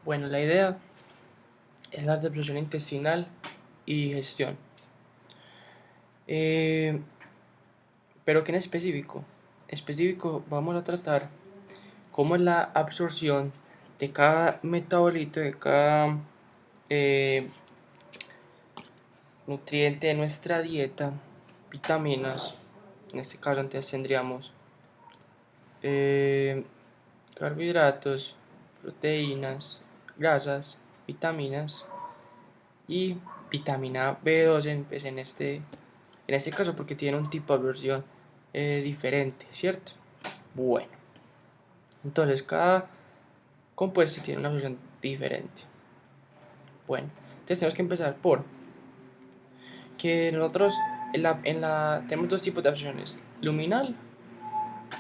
Bueno, la idea es la de absorción intestinal y digestión. Eh, pero que en específico, vamos a tratar cómo es la absorción de cada metabolito, de cada eh, nutriente de nuestra dieta, vitaminas. En este caso antes tendríamos eh, carbohidratos, proteínas, grasas, vitaminas y vitamina B12 en este caso porque tiene un tipo de absorción diferente, ¿cierto? Bueno, entonces cada compuesto tiene una absorción diferente. Bueno, entonces tenemos que empezar por que nosotros tenemos dos tipos de absorciones, luminal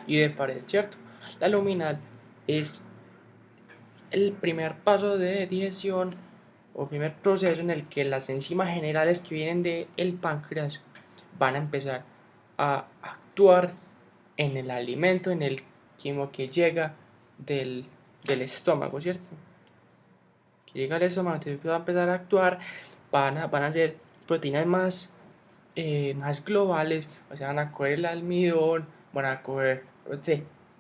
y de pared, ¿cierto? La luminal es el primer paso de digestión o primer proceso en el que las enzimas generales que vienen del páncreas van a empezar a actuar en el alimento, en el quimo que llega del estómago, ¿cierto? Que llega al estómago, entonces va a empezar a actuar, van a ser proteínas más globales, o sea, van a coger el almidón, van a coger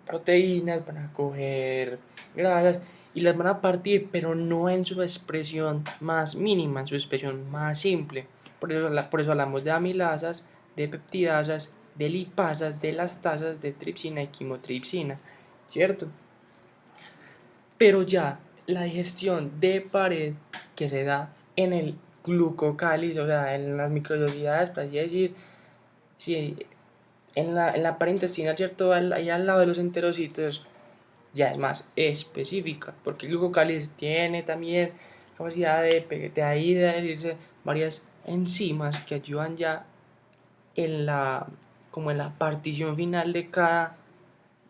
proteínas, van a coger grasas y las van a partir, pero no en su expresión más mínima, en su expresión más simple. Por eso hablamos de amilasas, de peptidasas, de lipasas, de lastasas, de tripsina y quimotripsina, ¿cierto? Pero ya la digestión de pared que se da en el glucocáliz, o sea, en las microvellosidades, por así decir, sí, en la pared intestinal, ¿cierto? Ahí al lado de los enterocitos, ya es más específica, porque el glucocáliz tiene también capacidad de ahí de adherirse varias enzimas que ayudan ya en como en la partición final de cada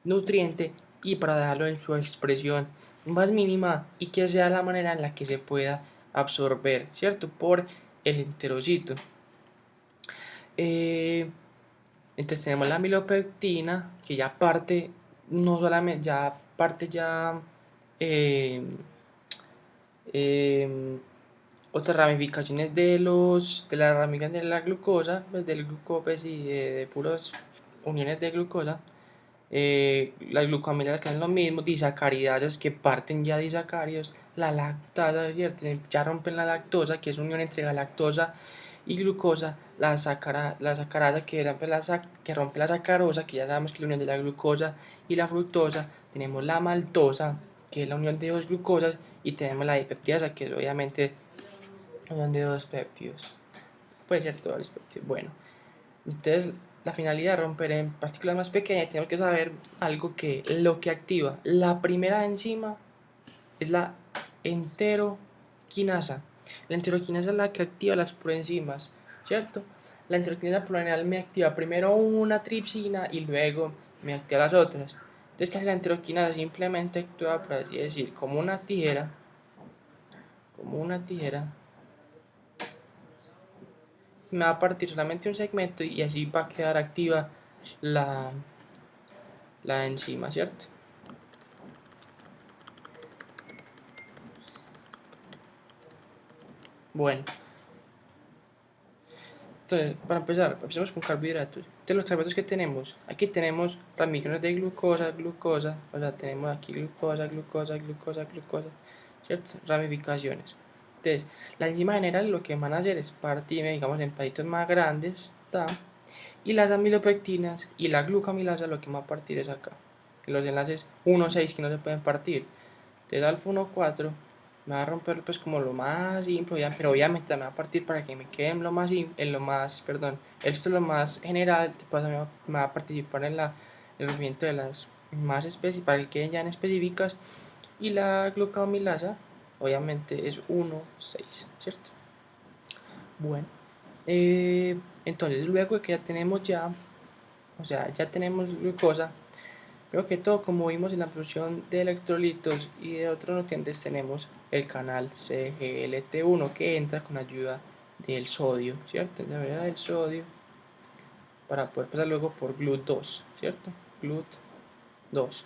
nutriente y para dejarlo en su expresión más mínima y que sea la manera en la que se pueda absorber, ¿cierto? Por el enterocito. Entonces tenemos la amilopectina que ya parte, no solamente, ya parte ya eh, eh, otras ramificaciones de las ramificaciones de la glucosa, pues del glucopes y de puras uniones de glucosa. Las glucamiladas que hacen lo mismo, disacaridasas que parten ya disacáridos, la lactasa, ¿cierto? Ya rompen la lactosa, que es unión entre la lactosa y glucosa, la sacarasa que rompe la sacarosa, que ya sabemos que es la unión de la glucosa y la fructosa, tenemos la maltosa, que es la unión de dos glucosas, y tenemos la dipeptidasa, que es obviamente la unión de dos péptidos, puede ser todos los péptidos. Bueno, entonces, la finalidad de romper en partículas más pequeñas, tenemos que saber algo que lo que activa la primera enzima es la enteroquinasa. La enteroquinasa es la que activa las proenzimas, ¿cierto? La enteroquinasa por lo general me activa primero una tripsina y luego me activa las otras. Entonces, ¿qué hace la enteroquinasa? Simplemente actúa, por así decir, como una tijera, me va a partir solamente un segmento y así va a quedar activa la, la enzima, ¿cierto? Bueno, entonces, para empezar, empecemos con carbohidratos. Entonces, los carbohidratos que tenemos, aquí tenemos ramificaciones de glucosa, o sea, tenemos aquí glucosa, ¿cierto? Ramificaciones. Entonces, la enzima general lo que van a hacer es partir, digamos, en pedacitos más grandes, ¿ta? Y las amilopectinas y la glucamilasa lo que van a partir es acá. Los enlaces 1,6 que no se pueden partir. Entonces, alfa 1,4 me va a romper pues como lo más simple, pero obviamente me va a partir para que me quede esto es lo más general, pues me va a participar en el movimiento de las más especies, para que queden ya en específicas, y la glucamilasa obviamente es 1,6, ¿cierto? Bueno, entonces luego que ya tenemos o sea, ya tenemos glucosa. Primero que todo, como vimos en la absorción de electrolitos y de otros nutrientes, tenemos el canal CGLT1 que entra con ayuda del sodio, ¿cierto? La ayuda del sodio para poder pasar luego por GLUT2, ¿cierto? GLUT2.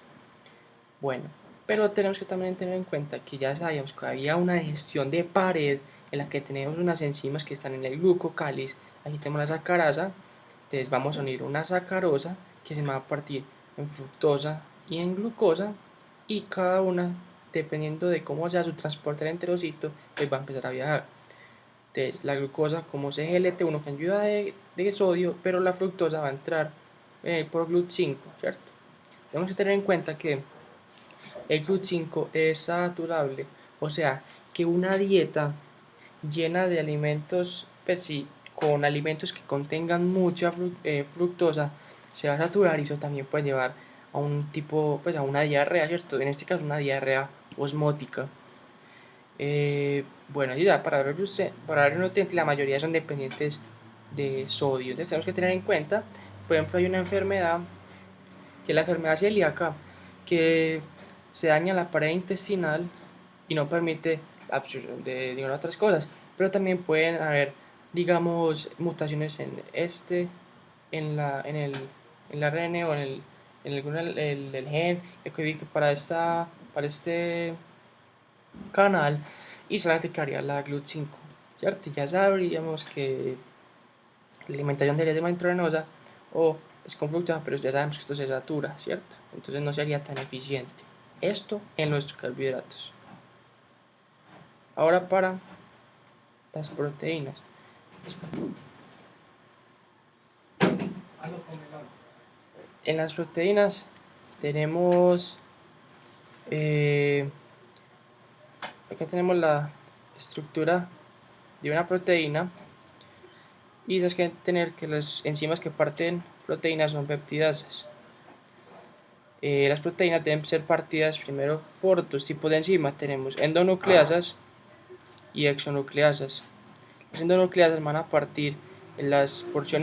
Bueno, Pero tenemos que también tener en cuenta que ya sabíamos que había una digestión de pared en la que tenemos unas enzimas que están en el glucocáliz. Aquí tenemos la sacarasa, entonces vamos a unir una sacarosa que se va a partir en fructosa y en glucosa, y cada una, dependiendo de cómo sea su transporte al enterocito, pues va a empezar a viajar. Entonces la glucosa como CGLT1 que ayuda de sodio, pero la fructosa va a entrar por GLUT5, ¿cierto? Tenemos que tener en cuenta que el GLUT5 es saturable, o sea que una dieta llena de alimentos, pues sí, con alimentos que contengan mucha fructosa, se va a saturar, y eso también puede llevar a un tipo, pues a una diarrea, ¿cierto? En este caso una diarrea osmótica. Bueno, y ya para dar nutrientes, la mayoría son dependientes de sodio. Entonces tenemos que tener en cuenta, por ejemplo, hay una enfermedad, que es la enfermedad celíaca, que se daña la pared intestinal y no permite la absorción de, digamos, otras cosas. Pero también pueden haber, digamos, mutaciones en el ARN o el gen que codifica para este canal, y solamente quedaría la GLUT5, ¿cierto? Ya sabríamos que la alimentación debería ser más intravenosa o pues con fructosa, pero ya sabemos que esto se satura, ¿cierto? Entonces no sería tan eficiente. Esto en nuestros carbohidratos. Ahora para las proteínas. En las proteínas tenemos acá tenemos la estructura de una proteína, y tienes que tener que las enzimas que parten proteínas son peptidasas. Las proteínas deben ser partidas primero por dos tipos de enzimas. Tenemos endonucleasas y exonucleasas. Las endonucleasas van a partir en las porciones